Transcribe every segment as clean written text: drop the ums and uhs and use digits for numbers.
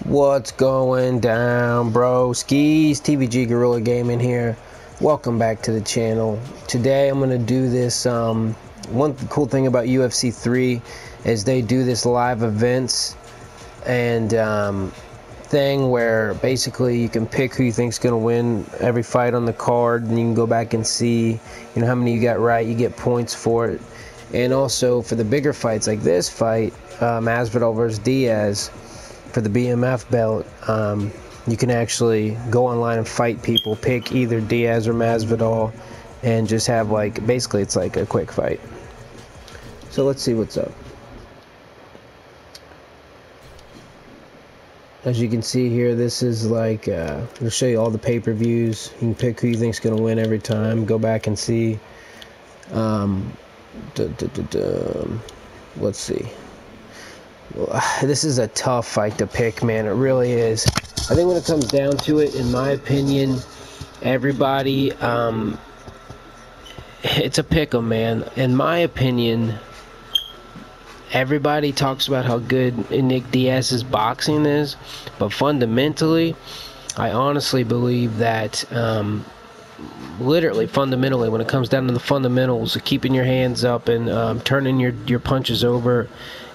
What's going down, bro? Skis, TVG Gorilla Gaming here. Welcome back to the channel. Today I'm going to do this. One cool thing about UFC 3 is they do this live events and thing where basically you can pick who you think's going to win every fight on the card, and you can go back and see how many you got right. You get points for it. And also for the bigger fights like this fight, Masvidal versus Diaz, for the BMF belt, you can actually go online and fight people, pick either Diaz or Masvidal, and just have basically it's like a quick fight. So let's see what's up. As you can see here, this is I'll show you all the pay-per-views. You can pick who you think's gonna win every time. Go back and see. Let's see. This is a tough fight to pick, man. It really is. I think when it comes down to it, in my opinion, everybody, it's a pick 'em, man. In my opinion, everybody talks about how good Nick Diaz's boxing is, but fundamentally, I honestly believe that, literally, fundamentally, when it comes down to the fundamentals of keeping your hands up and turning your punches over,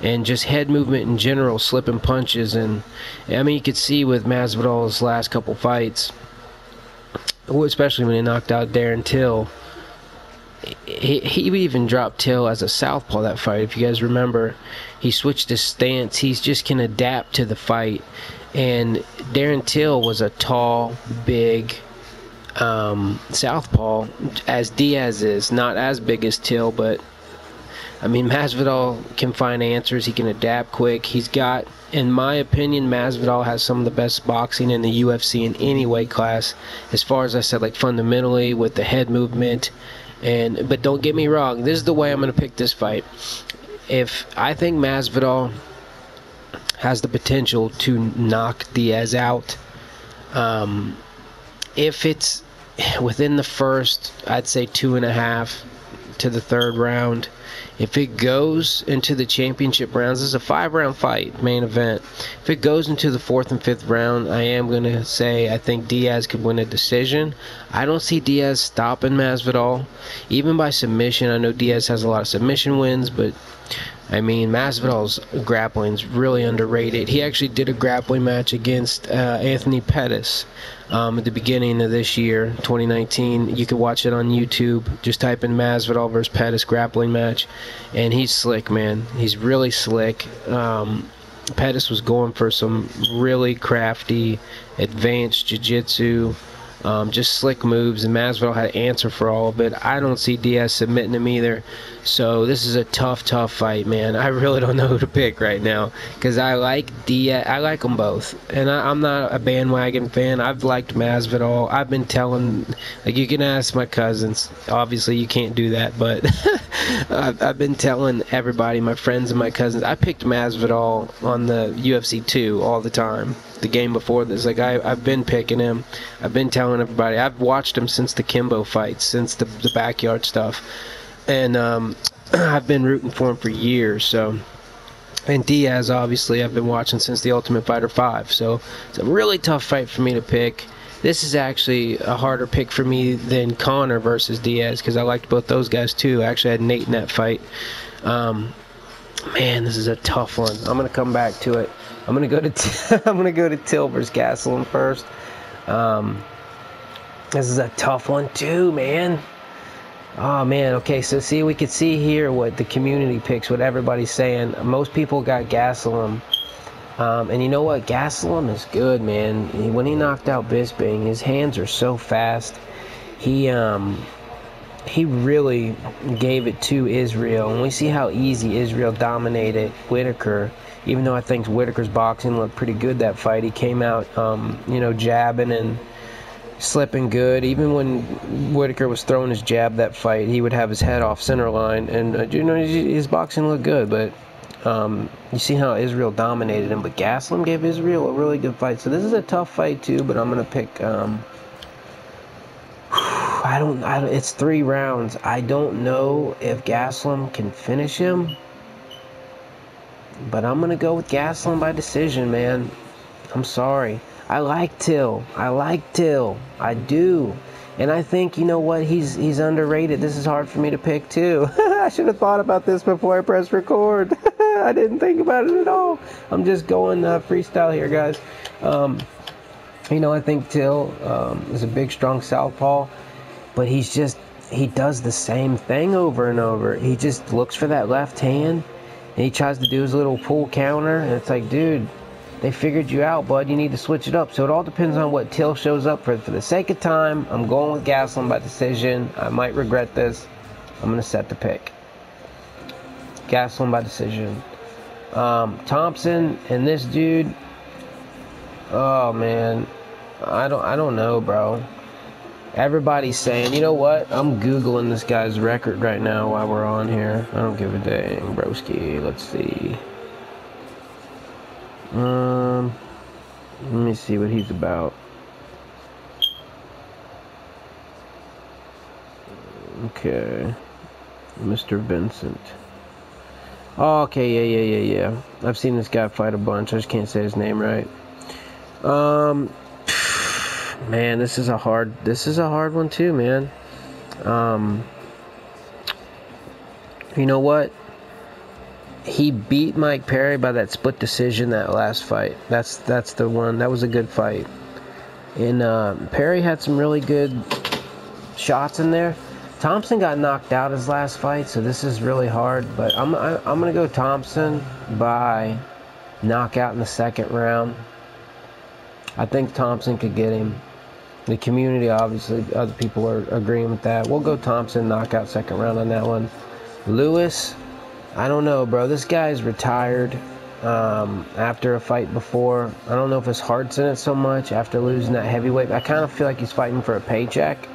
and just head movement in general, slipping punches. And I mean, you could see with Masvidal's last couple fights, especially when he knocked out Darren Till, he even dropped Till as a southpaw that fight. If you guys remember, he switched his stance. He just can adapt to the fight. And Darren Till was a tall, big southpaw, as Diaz is. Not as big as Till, but I mean, Masvidal can find answers. He can adapt quick. He's got, in my opinion, Masvidal has some of the best boxing in the UFC in any weight class, as far as I said, like fundamentally with the head movement. But don't get me wrong, this is the way I'm going to pick this fight. If I think Masvidal has the potential to knock Diaz out, if it's within the first, I'd say 2.5 to the third round. If it goes into the championship rounds, this is a 5-round fight, main event. If it goes into the 4th and 5th round, I am going to say I think Diaz could win a decision. I don't see Diaz stopping Masvidal, even by submission. I know Diaz has a lot of submission wins, but I mean, Masvidal's grappling's really underrated. He actually did a grappling match against Anthony Pettis at the beginning of this year, 2019. You can watch it on YouTube. Just type in Masvidal versus Pettis grappling match, and he's slick, man. He's really slick. Pettis was going for some really crafty, advanced jiu-jitsu, just slick moves, and Masvidal had to answer for all of it. I don't see Diaz submitting him either. So this is a tough fight, man. I really don't know who to pick right now, because I like Diaz. I like them both, and I'm not a bandwagon fan. I've liked Masvidal. I've been telling, you can ask my cousins. Obviously, you can't do that, but I've been telling everybody, my friends and my cousins, I picked Masvidal on the UFC 2 all the time. The game before this, I've been picking him. I've been telling everybody. I've watched him since the Kimbo fights, since the backyard stuff, and I've been rooting for him for years. So, and Diaz, obviously, I've been watching since the Ultimate Fighter 5. So it's a really tough fight for me to pick. This is actually a harder pick for me than Conor versus Diaz, because I liked both those guys too. I actually had Nate in that fight. Man, this is a tough one. I'm gonna come back to it. I'm gonna go to Till versus Gastelum first. This is a tough one too, man. Oh man, okay, so see, we could see here what the community picks, what everybody's saying. Most people got Gastelum. And you know what? Gastelum is good, man. When he knocked out Bisping, his hands are so fast. He really gave it to Israel, and we see how easy Israel dominated Whitaker. Even though I think Whitaker's boxing looked pretty good that fight, he came out, jabbing and slipping good. Even when Whitaker was throwing his jab that fight, he would have his head off center line, and his boxing looked good. But you see how Israel dominated him. But Gastelum gave Israel a really good fight. So this is a tough fight too. But I'm gonna pick. It's 3 rounds. I don't know if Gastelum can finish him. But I'm going to go with Gastelum by decision, man. I'm sorry. I like Till. I do. And I think, you know what, he's underrated. This is hard for me to pick, too. I should have thought about this before I pressed record. I didn't think about it at all. I'm just going freestyle here, guys. You know, I think Till is a big, strong southpaw, but he does the same thing over and over. He just looks for that left hand, and he tries to do his little pull counter, and it's like, dude, they figured you out, bud. You need to switch it up. So it all depends on what Till shows up for. For the sake of time, I'm going with Gastelum by decision. I might regret this. I'm going to set the pick. Gastelum by decision. Thompson and this dude. Oh man, I don't know, bro. Everybody's saying, you know what? I'm Googling this guy's record right now while we're on here. I don't give a dang, broski. Let's see. Let me see what he's about. Okay. Mr. Vincent. Oh, okay, yeah. I've seen this guy fight a bunch. I just can't say his name right. Man, this is a hard one too, man. You know what? He beat Mike Perry by that split decision that last fight. That's the one. That was a good fight. And Perry had some really good shots in there. Thompson got knocked out his last fight, so this is really hard. But I'm gonna go Thompson by knockout in the second round. I think Thompson could get him. The community, obviously, other people are agreeing with that. We'll go Thompson, knockout second round on that one. Lewis, I don't know, bro. This guy's retired after a fight before. I don't know if his heart's in it so much after losing that heavyweight. I kind of feel like he's fighting for a paycheck.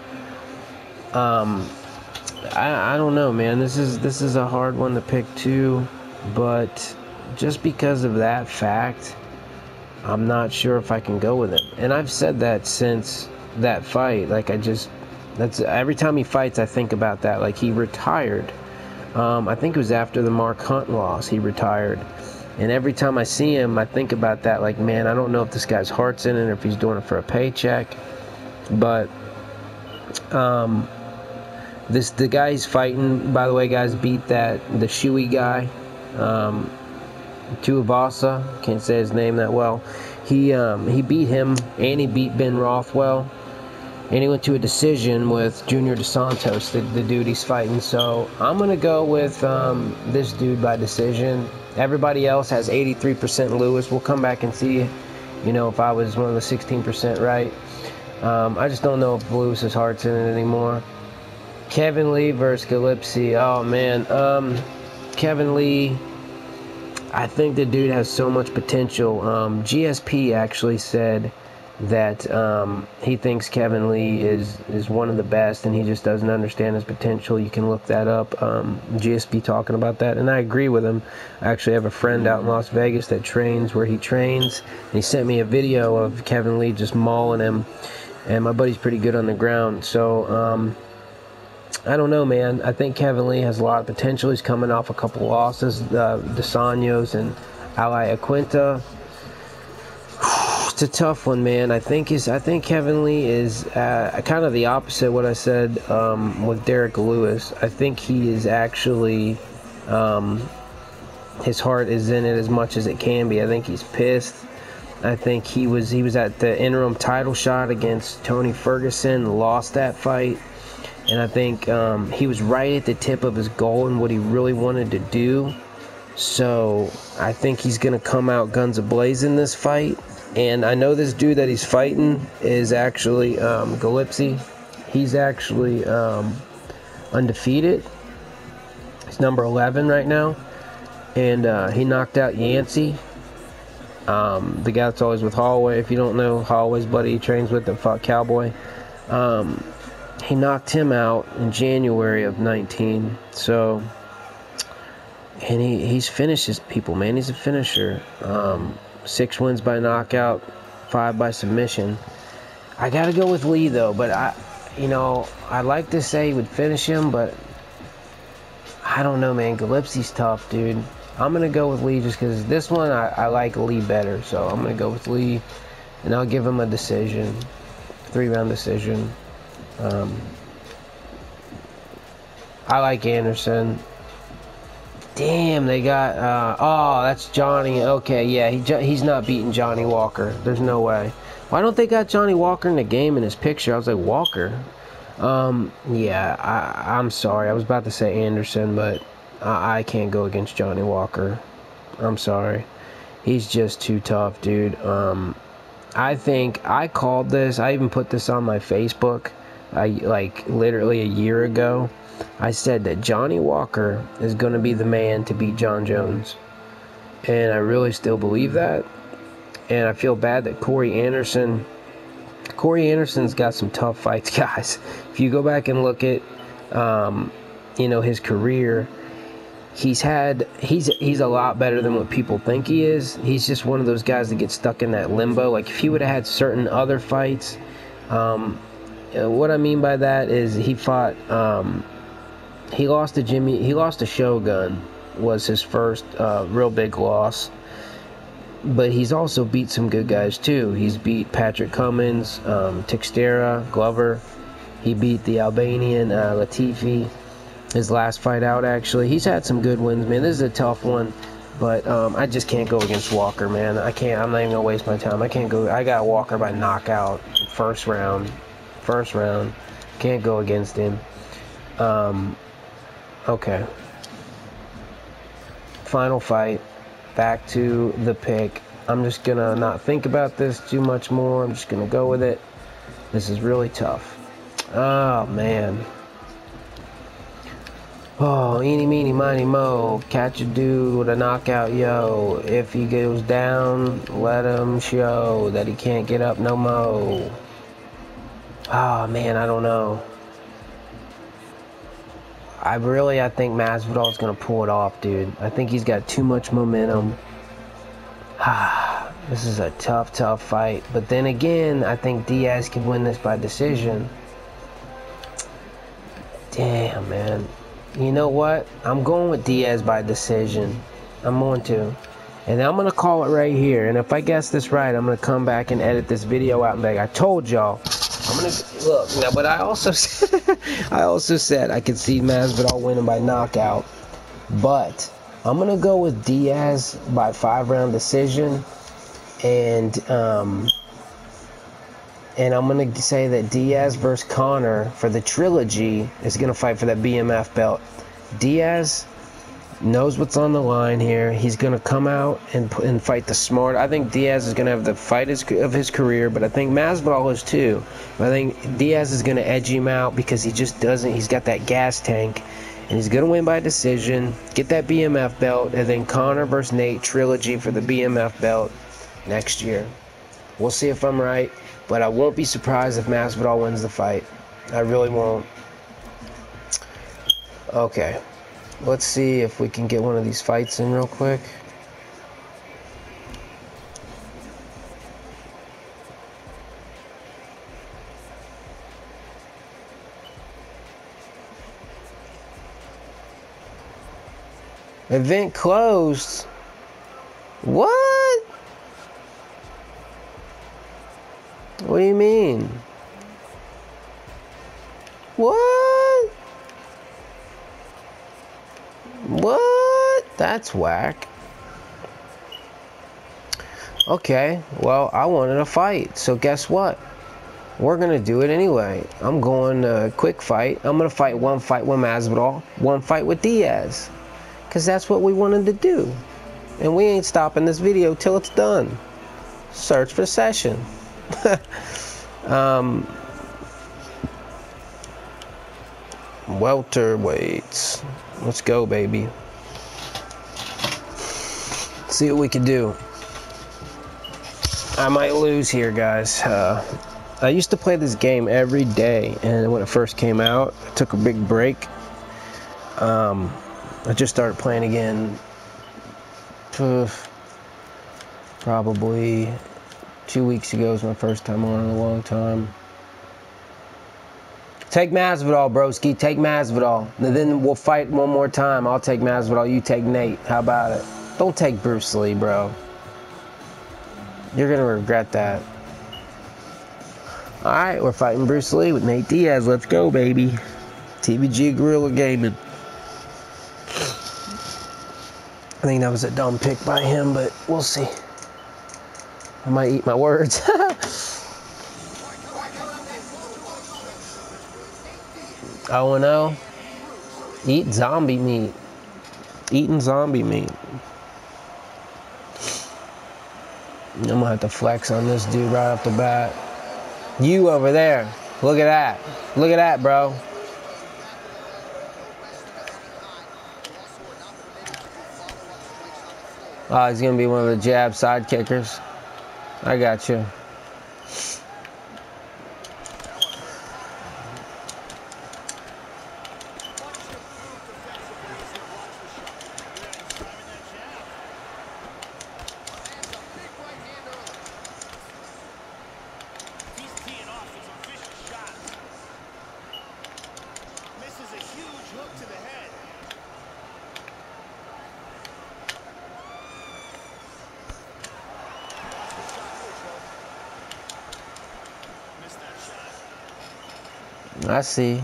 I don't know, man. This is a hard one to pick too, but just because of that fact, I'm not sure if I can go with him. And I've said that since that fight. Like, that's every time he fights, I think about that. Like, he retired. I think it was after the Mark Hunt loss, he retired. And every time I see him, I think about that. Like, man, I don't know if this guy's heart's in it or if he's doing it for a paycheck. But the guy he's fighting, by the way, guys, beat the Shuey guy, Tuivasa. Can't say his name that well. He beat him, and he beat Ben Rothwell, and he went to a decision with Junior Dos Santos, the dude he's fighting. So I'm gonna go with this dude by decision. Everybody else has 83% Lewis. We'll come back and see, you know, if I was one of the 16% right. I just don't know if Lewis's heart's in it anymore. Kevin Lee versus Gillespie. Oh man, Kevin Lee. I think the dude has so much potential. GSP actually said that he thinks Kevin Lee is one of the best, and he just doesn't understand his potential. You can look that up. GSP talking about that, and I agree with him. I actually have a friend out in Las Vegas that trains where he trains, and he sent me a video of Kevin Lee just mauling him, and my buddy's pretty good on the ground. So I don't know, man. I think Kevin Lee has a lot of potential. He's coming off a couple losses, Dos Anjos and Ali Aquinta. It's a tough one, man. I think Kevin Lee is kind of the opposite of what I said with Derek Lewis. I think he is actually his heart is in it as much as it can be. I think he's pissed. I think he was at the interim title shot against Tony Ferguson, lost that fight. And I think he was right at the tip of his goal and what he really wanted to do. So I think he's going to come out guns a-blazing this fight. And I know this dude that he's fighting is actually Gillespie. He's actually undefeated. He's number 11 right now. And he knocked out Yancey. The guy that's always with Holloway. If you don't know, Holloway's buddy he trains with, the fuck Cowboy. He knocked him out in January of 19. So, and he's finishes people, man. He's a finisher. 6 wins by knockout, 5 by submission. I gotta go with Lee though, but I'd like to say he would finish him, but I don't know, man. Gillespie's tough, dude. I'm going to go with Lee just because this one I like Lee better. So I'm going to go with Lee, and I'll give him a decision, 3-round decision. I like Anderson. Damn, they got, oh, that's Johnny. Okay, yeah, he's not beating Johnny Walker. There's no way. Why don't they got Johnny Walker in the game in his picture? I was like, Walker? Yeah, I'm sorry. I was about to say Anderson, but I can't go against Johnny Walker. I'm sorry. He's just too tough, dude. I think I called this. I even put this on my Facebook, like literally a year ago. I said that Johnny Walker is going to be the man to beat John Jones. And I really still believe that. And I feel bad that Corey Anderson's got some tough fights, guys. If you go back and look at, his career, he's a lot better than what people think he is. He's just one of those guys that gets stuck in that limbo. Like, if he would have had certain other fights, what I mean by that is he fought, he lost to Shogun, was his first real big loss. But he's also beat some good guys too. He's beat Patrick Cummins, Teixeira, Glover. He beat the Albanian Latifi, his last fight out, actually. He's had some good wins, man. This is a tough one, but I just can't go against Walker, man. I can't. I'm not even gonna waste my time. I can't go. I got Walker by knockout, first round. Can't go against him. Okay. Final fight. Back to the pick. I'm just gonna not think about this too much more. I'm just gonna go with it. This is really tough. Oh man. Oh, eeny meeny miny mo, catch a dude with a knockout, yo. If he goes down, let him show that he can't get up no mo. Oh man, I don't know. I think Masvidal is going to pull it off, dude. I think he's got too much momentum. This is a tough fight. But then again, I think Diaz could win this by decision. Damn, man. You know what? I'm going with Diaz by decision. I'm going to. And I'm going to call it right here. And if I guess this right, I'm going to come back and edit this video out and be like, I told y'all. I'm gonna look now, but I also said I could see Masvidal winning by knockout, but I'm gonna go with Diaz by 5-round decision, and I'm gonna say that Diaz versus Conor for the trilogy is gonna fight for that BMF belt. Diaz knows what's on the line here. He's going to come out and fight the smart. I think Diaz is going to have the fight of his career, but I think Masvidal is too. I think Diaz is going to edge him out because he just doesn't. He's got that gas tank, and he's going to win by decision, get that BMF belt, and then Conor versus Nate trilogy for the BMF belt next year. We'll see if I'm right, but I won't be surprised if Masvidal wins the fight. I really won't. Okay. Let's see if we can get one of these fights in real quick. Event closed. What? What do you mean? What? What? That's whack. Okay, well, I wanted a fight, so guess what? We're going to do it anyway. I'm going quick fight. I'm going to fight one fight with Masvidal, one fight with Diaz. Because that's what we wanted to do. And we ain't stopping this video till it's done. Search for session. Welterweights. Let's go, baby. Let's see what we can do. I might lose here, guys. I used to play this game every day, and when it first came out, I took a big break. I just started playing again probably 2 weeks ago. Was my first time on in a long time. Take Masvidal, broski. Take Masvidal. And then we'll fight one more time. I'll take Masvidal. You take Nate. How about it? Don't take Bruce Lee, bro. You're going to regret that. Alright, we're fighting Bruce Lee with Nate Diaz. Let's go, baby. TBG Guerrilla Gaming. I think that was a dumb pick by him, but we'll see. I might eat my words. 0-0. Eat zombie meat. Eating zombie meat. I'm gonna have to flex on this dude right off the bat. You over there. Look at that. Look at that, bro. Oh, he's gonna be one of the jab side kickers. I got you. I see.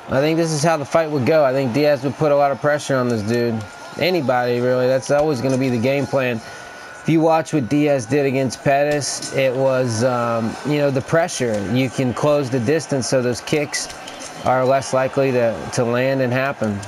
I think this is how the fight would go. I think Diaz would put a lot of pressure on this dude. Anybody, really. That's always going to be the game plan. If you watch what Diaz did against Pettis, it was, you know, the pressure. You can close the distance so those kicks are less likely to land and happen.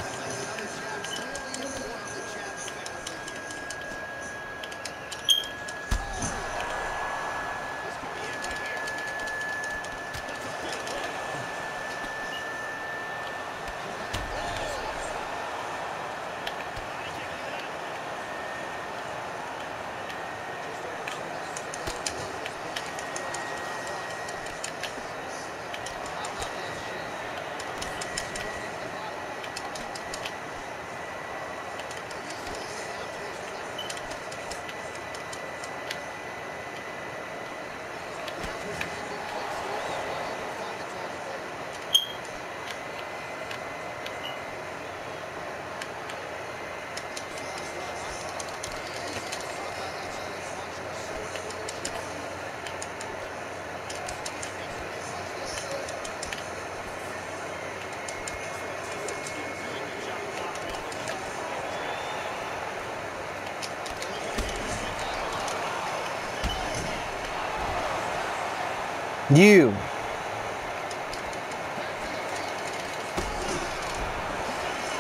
You.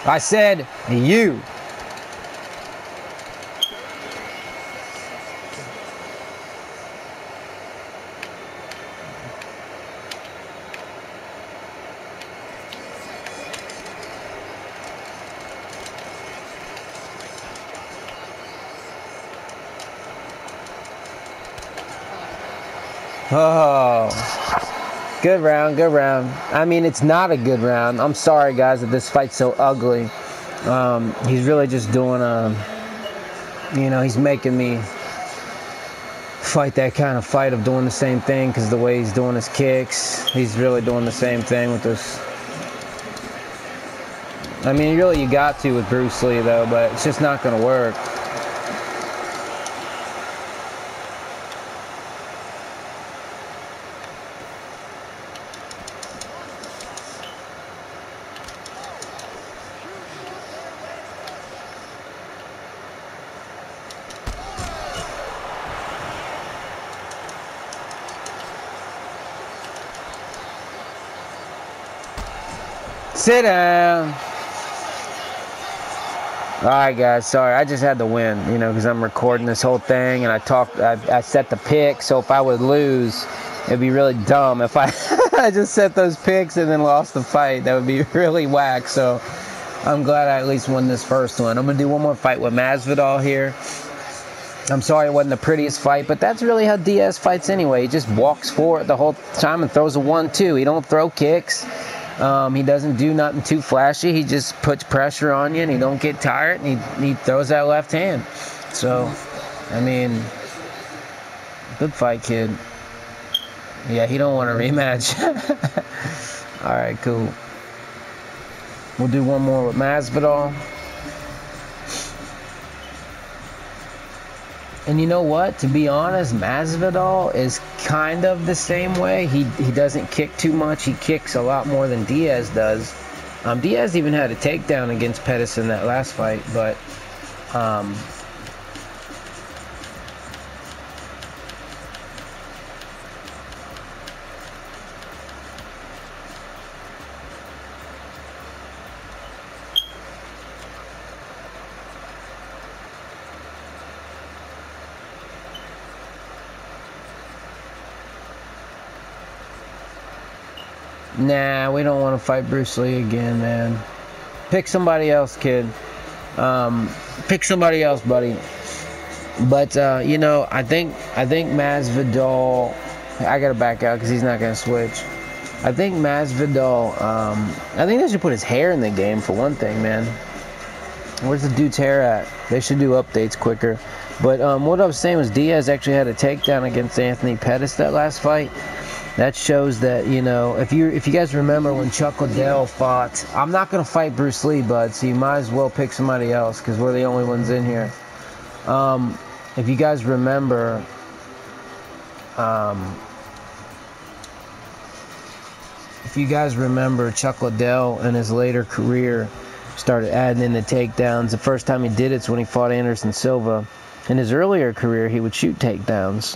I said you. Oh, good round, good round. I mean, it's not a good round. I'm sorry, guys, that this fight's so ugly. He's really just doing you know, he's making me fight that kind of fight of doing the same thing because the way he's doing his kicks, he's really doing the same thing with this. I mean, really, you got to with Bruce Lee, though, but it's just not going to work. Sit down. Alright, guys, sorry, I just had to win, you know, because I'm recording this whole thing, and I set the pick, so if I would lose, it'd be really dumb if I I just set those picks and then lost the fight. That would be really whack, so I'm glad I at least won this first one. I'm going to do one more fight with Masvidal here. I'm sorry it wasn't the prettiest fight, but that's really how Diaz fights anyway. He just walks forward the whole time and throws a 1-2. He don't throw kicks. He doesn't do nothing too flashy. He just puts pressure on you, and he don't get tired, and he throws that left hand. So, I mean, good fight, kid. Yeah, he don't want a rematch. All right, cool. We'll do one more with Masvidal. And you know what? To be honest, Masvidal is kind of the same way. He doesn't kick too much. He kicks a lot more than Diaz does. Diaz even had a takedown against Pettis in that last fight, but nah, we don't want to fight Bruce Lee again, man. Pick somebody else, kid. Pick somebody else, buddy. But you know, I think Masvidal. I gotta back out because he's not gonna switch. I think Masvidal. I think they should put his hair in the game for one thing, man. Where's the dude's hair at? They should do updates quicker. But what I was saying was Diaz actually had a takedown against Anthony Pettis that last fight. That shows that, you know, if you guys remember when Chuck Liddell fought, I'm not going to fight Bruce Lee, bud, so you might as well pick somebody else because we're the only ones in here. If you guys remember, Chuck Liddell in his later career started adding in the takedowns. The first time he did it's when he fought Anderson Silva. In his earlier career, he would shoot takedowns.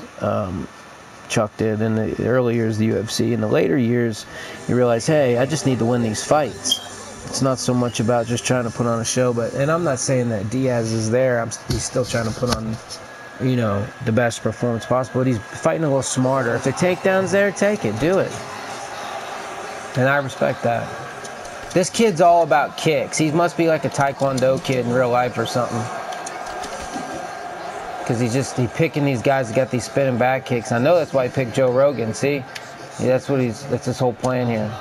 Chuck did in the early years of the UFC. In the later years, you realize, hey, I just need to win these fights. It's not so much about just trying to put on a show, and I'm not saying that Diaz is there. He's still trying to put on, you know, the best performance possible, but he's fighting a little smarter. If the takedown's there, take it, do it. And I respect that. This kid's all about kicks. He must be like a Taekwondo kid in real life or something. Because he's picking these guys that got these spinning back kicks. I know that's why he picked Joe Rogan. See, yeah, that's his whole plan here.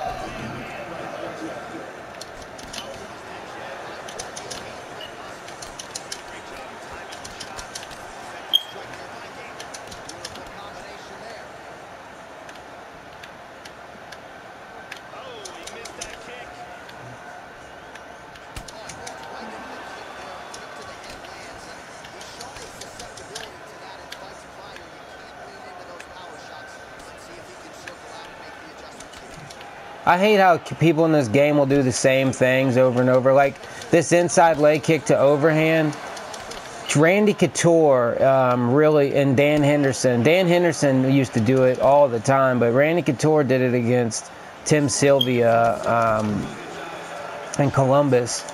I hate how people in this game will do the same things over and over. Like this inside leg kick to overhand. Randy Couture really, and Dan Henderson. Dan Henderson used to do it all the time, but Randy Couture did it against Tim Sylvia in Columbus.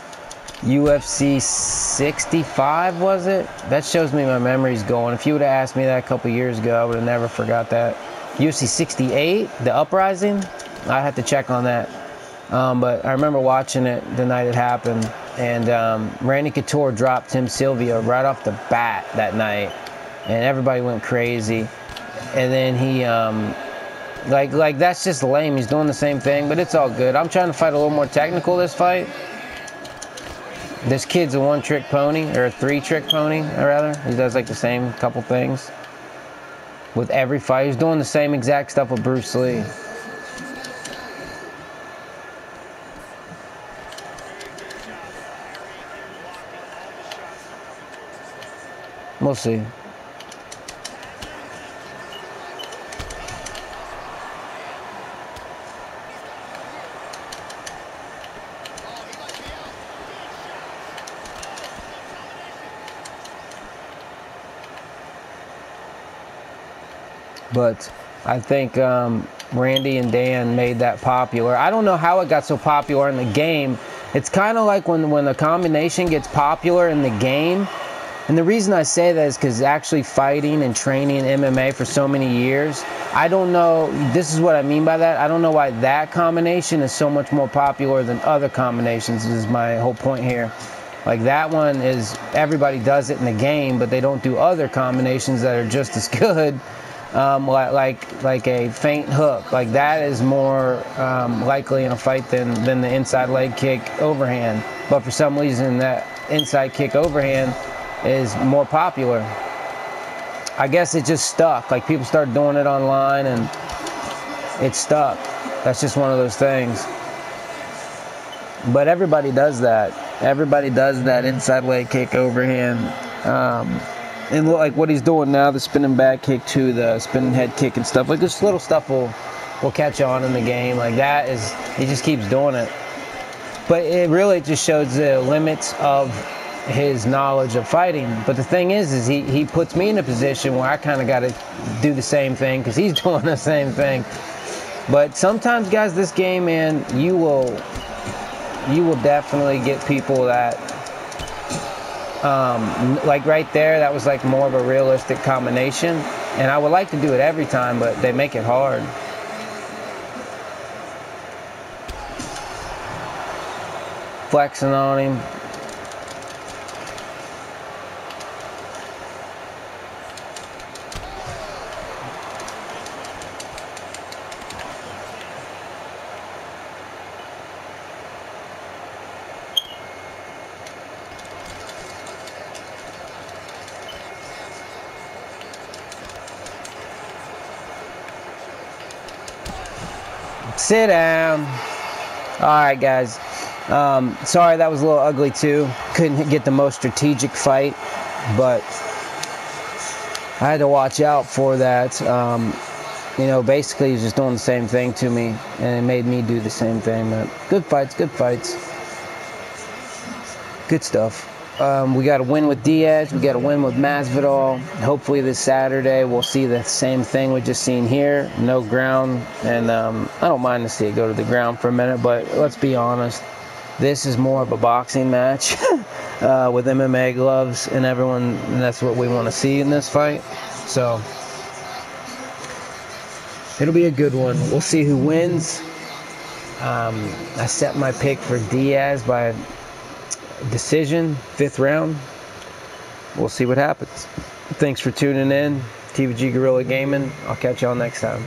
UFC 65, was it? That shows me my memory's going. If you would have asked me that a couple years ago, I would have never forgot that. UFC 68, the Uprising? I had to check on that. But I remember watching it the night it happened. And Randy Couture dropped Tim Sylvia right off the bat that night. And everybody went crazy. And then he, like that's just lame. He's doing the same thing, but it's all good. I'm trying to fight a little more technical this fight. This kid's a one-trick pony, or a three-trick pony, or rather. He does like the same couple things with every fight. He's doing the same exact stuff with Bruce Lee. We'll see. But I think Randy and Dan made that popular. I don't know how it got so popular in the game. It's kind of like when a combination gets popular in the game. And the reason I say that is because actually fighting and training MMA for so many years, I don't know, this is what I mean by that. I don't know why that combination is so much more popular than other combinations, is my whole point here. Like that one is, everybody does it in the game, but they don't do other combinations that are just as good. Like a feint hook. Like that is more likely in a fight than the inside leg kick overhand. But for some reason, that inside kick overhand is more popular. I guess it just stuck. Like people started doing it online and it stuck. That's just one of those things. But everybody does that. Everybody does that inside leg kick overhand. And look, like what he's doing now, the spinning back kick too, the spinning head kick and stuff. Like this little stuff will catch on in the game. Like that is, he just keeps doing it. But it really just shows the limits of his knowledge of fighting. But the thing is he puts me in a position where I kind of got to do the same thing because he's doing the same thing. But sometimes, guys, this game, man, you will definitely get people that, like right there, that was like more of a realistic combination. And I would like to do it every time, but they make it hard. Flexing on him. Sit down. All right, guys. Sorry that was a little ugly too. Couldn't get the most strategic fight, but I had to watch out for that. You know, basically he's just doing the same thing to me, and it made me do the same thing. But good fights, good fights. Good stuff. We got a win with Diaz. We got a win with Masvidal. Hopefully this Saturday we'll see the same thing we just seen here. No ground. And I don't mind to see it go to the ground for a minute, but let's be honest. This is more of a boxing match with MMA gloves and everyone. And that's what we want to see in this fight. So it'll be a good one. We'll see who wins. I set my pick for Diaz by decision, 5th round. We'll see what happens. Thanks for tuning in. TVG Guerrilla Gaming. I'll catch y'all next time.